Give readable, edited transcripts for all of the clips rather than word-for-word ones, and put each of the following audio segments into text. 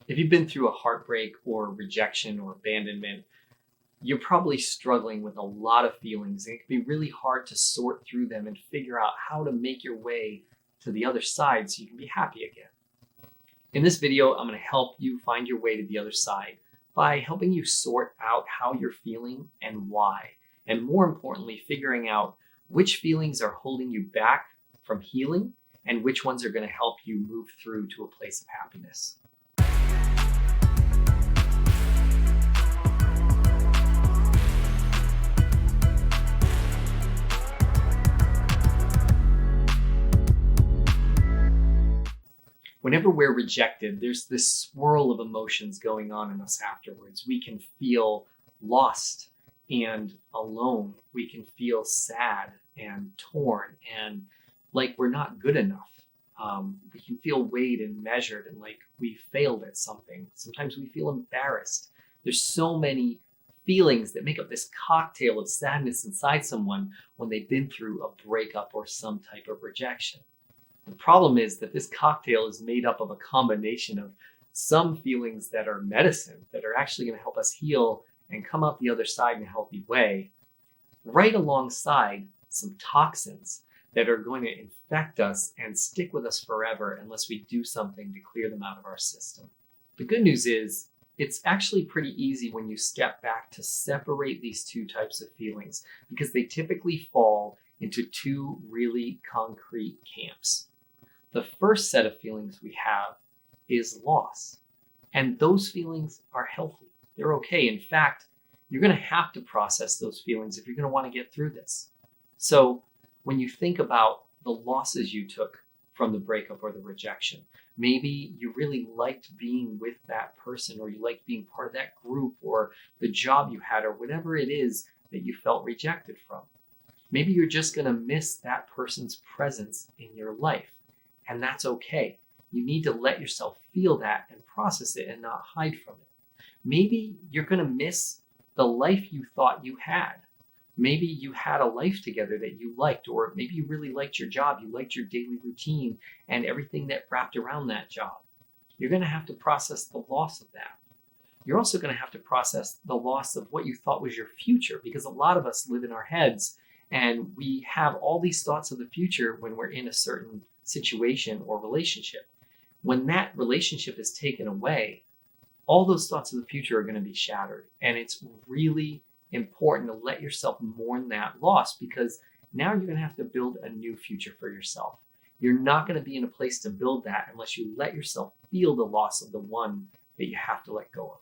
If you've been through a heartbreak or rejection or abandonment, you're probably struggling with a lot of feelings. And it can be really hard to sort through them and figure out how to make your way to the other side so you can be happy again. In this video, I'm going to help you find your way to the other side by helping you sort out how you're feeling and why. And more importantly, figuring out which feelings are holding you back from healing and which ones are going to help you move through to a place of happiness. Whenever we're rejected, there's this swirl of emotions going on in us afterwards. We can feel lost and alone. We can feel sad and torn and like we're not good enough. We can feel weighed and measured and like we failed at something. Sometimes we feel embarrassed. There's so many feelings that make up this cocktail of sadness inside someone when they've been through a breakup or some type of rejection. The problem is that this cocktail is made up of a combination of some feelings that are medicine, that are actually going to help us heal and come out the other side in a healthy way, right alongside some toxins that are going to infect us and stick with us forever unless we do something to clear them out of our system. The good news is it's actually pretty easy when you step back to separate these two types of feelings because they typically fall into two really concrete camps. The first set of feelings we have is loss. And those feelings are healthy. They're okay. In fact, you're going to have to process those feelings if you're going to want to get through this. So when you think about the losses you took from the breakup or the rejection, maybe you really liked being with that person, or you liked being part of that group, or the job you had, or whatever it is that you felt rejected from. Maybe you're just going to miss that person's presence in your life. And that's okay. You need to let yourself feel that and process it and not hide from it. Maybe you're going to miss the life you thought you had. Maybe you had a life together that you liked, or maybe you really liked your job. You liked your daily routine and everything that wrapped around that job. You're going to have to process the loss of that. You're also going to have to process the loss of what you thought was your future, because a lot of us live in our heads and we have all these thoughts of the future when we're in a certain situation or relationship. When that relationship is taken away, all those thoughts of the future are going to be shattered. And it's really important to let yourself mourn that loss, because now you're going to have to build a new future for yourself. You're not going to be in a place to build that unless you let yourself feel the loss of the one that you have to let go of.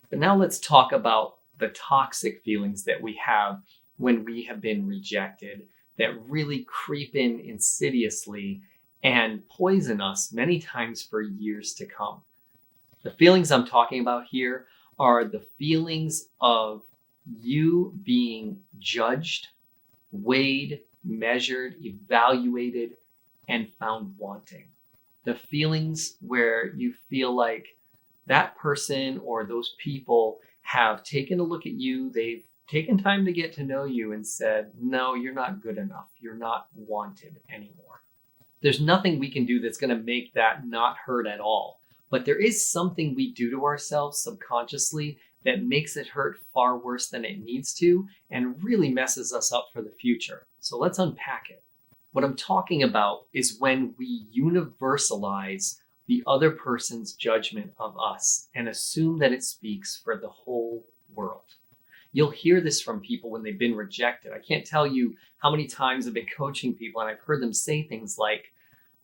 But now let's talk about the toxic feelings that we have when we have been rejected, that really creep in insidiously and poison us many times for years to come. The feelings I'm talking about here are the feelings of you being judged, weighed, measured, evaluated, and found wanting. The feelings where you feel like that person or those people have taken a look at you, they've taken time to get to know you and said, no, you're not good enough. You're not wanted anymore. There's nothing we can do that's going to make that not hurt at all. But there is something we do to ourselves subconsciously that makes it hurt far worse than it needs to and really messes us up for the future. So let's unpack it. What I'm talking about is when we universalize the other person's judgment of us and assume that it speaks for the whole world. You'll hear this from people when they've been rejected. I can't tell you how many times I've been coaching people and I've heard them say things like,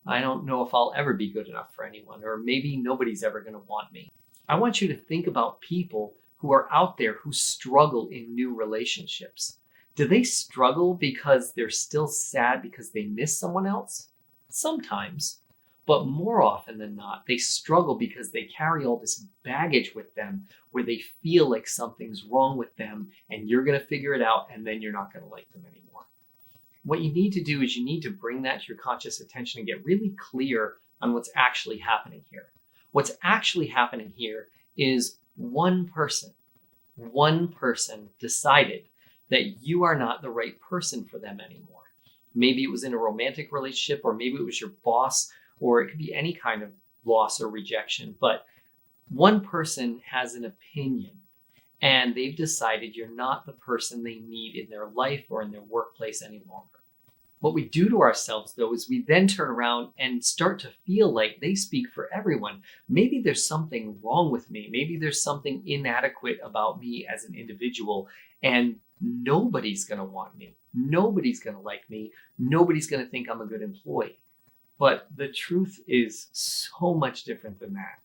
I don't know if I'll ever be good enough for anyone, or maybe nobody's ever going to want me. I want you to think about people who are out there who struggle in new relationships. Do they struggle because they're still sad because they miss someone else? Sometimes. But more often than not, they struggle because they carry all this baggage with them where they feel like something's wrong with them and you're going to figure it out and then you're not going to like them anymore. What you need to do is you need to bring that to your conscious attention and get really clear on what's actually happening here. What's actually happening here is one person decided that you are not the right person for them anymore. Maybe it was in a romantic relationship, or maybe it was your boss, or it could be any kind of loss or rejection. But One person has an opinion and they've decided you're not the person they need in their life or in their workplace any longer. What we do to ourselves, though, is we then turn around and start to feel like they speak for everyone. Maybe there's something wrong with me. Maybe there's something inadequate about me as an individual, and nobody's going to want me. Nobody's going to like me. Nobody's going to think I'm a good employee. But the truth is so much different than that.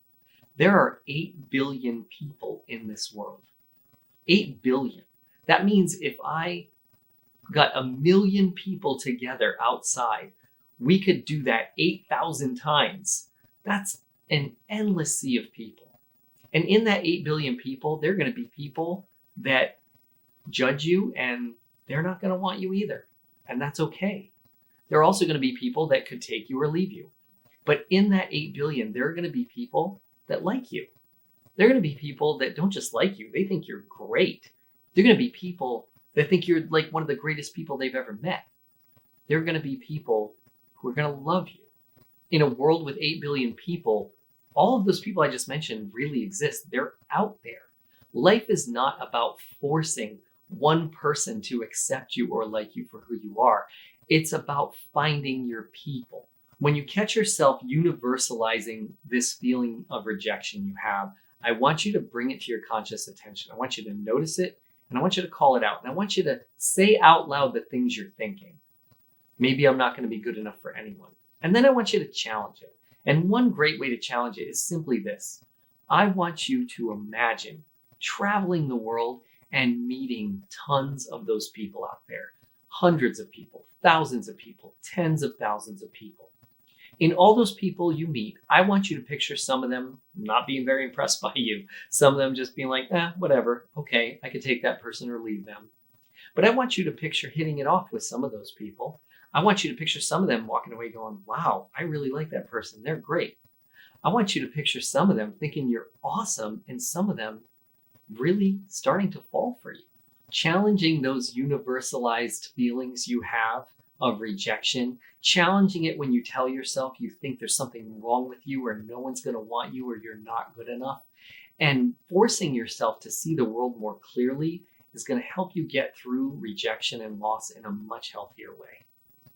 There are 8 billion people in this world. 8 billion. That means if I got 1 million people together outside, we could do that 8,000 times. That's an endless sea of people. And in that 8 billion people, there are going to be people that judge you and they're not going to want you either. And that's okay. There are also going to be people that could take you or leave you. But in that 8 billion, there are going to be people that like you. There are going to be people that don't just like you, they think you're great. There are going to be people that think you're like one of the greatest people they've ever met. There are going to be people who are going to love you. In a world with 8 billion people, all of those people I just mentioned really exist. They're out there. Life is not about forcing one person to accept you or like you for who you are. It's about finding your people. When you catch yourself universalizing this feeling of rejection you have, I want you to bring it to your conscious attention. I want you to notice it, and I want you to call it out. And I want you to say out loud the things you're thinking. Maybe I'm not going to be good enough for anyone. And then I want you to challenge it. And one great way to challenge it is simply this. I want you to imagine traveling the world and meeting tons of those people out there. Hundreds of people, thousands of people, tens of thousands of people. In all those people you meet, I want you to picture some of them not being very impressed by you. Some of them just being like, whatever. Okay, I could take that person or leave them. But I want you to picture hitting it off with some of those people. I want you to picture some of them walking away going, wow, I really like that person. They're great. I want you to picture some of them thinking you're awesome and some of them really starting to fall for you. Challenging those universalized feelings you have of rejection, challenging it when you tell yourself you think there's something wrong with you or no one's going to want you or you're not good enough, and forcing yourself to see the world more clearly is going to help you get through rejection and loss in a much healthier way.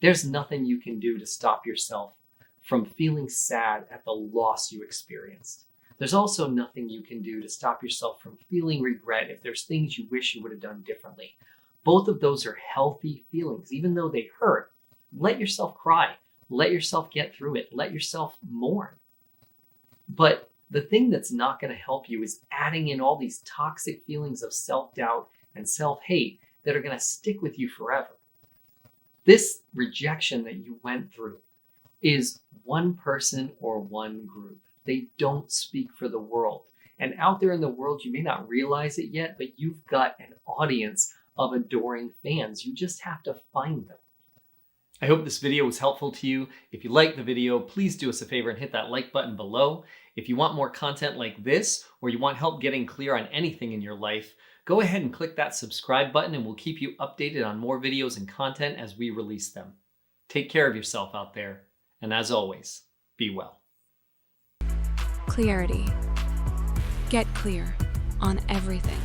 There's nothing you can do to stop yourself from feeling sad at the loss you experienced. There's also nothing you can do to stop yourself from feeling regret if there's things you wish you would have done differently. Both of those are healthy feelings, even though they hurt. Let yourself cry. Let yourself get through it. Let yourself mourn. But the thing that's not going to help you is adding in all these toxic feelings of self-doubt and self-hate that are going to stick with you forever. This rejection that you went through is one person or one group. They don't speak for the world. And out there in the world, you may not realize it yet, but you've got an audience of adoring fans. You just have to find them. I hope this video was helpful to you. If you liked the video, please do us a favor and hit that like button below. If you want more content like this, or you want help getting clear on anything in your life, go ahead and click that subscribe button and we'll keep you updated on more videos and content as we release them. Take care of yourself out there. And as always, be well. Clear-ity. Get clear on everything.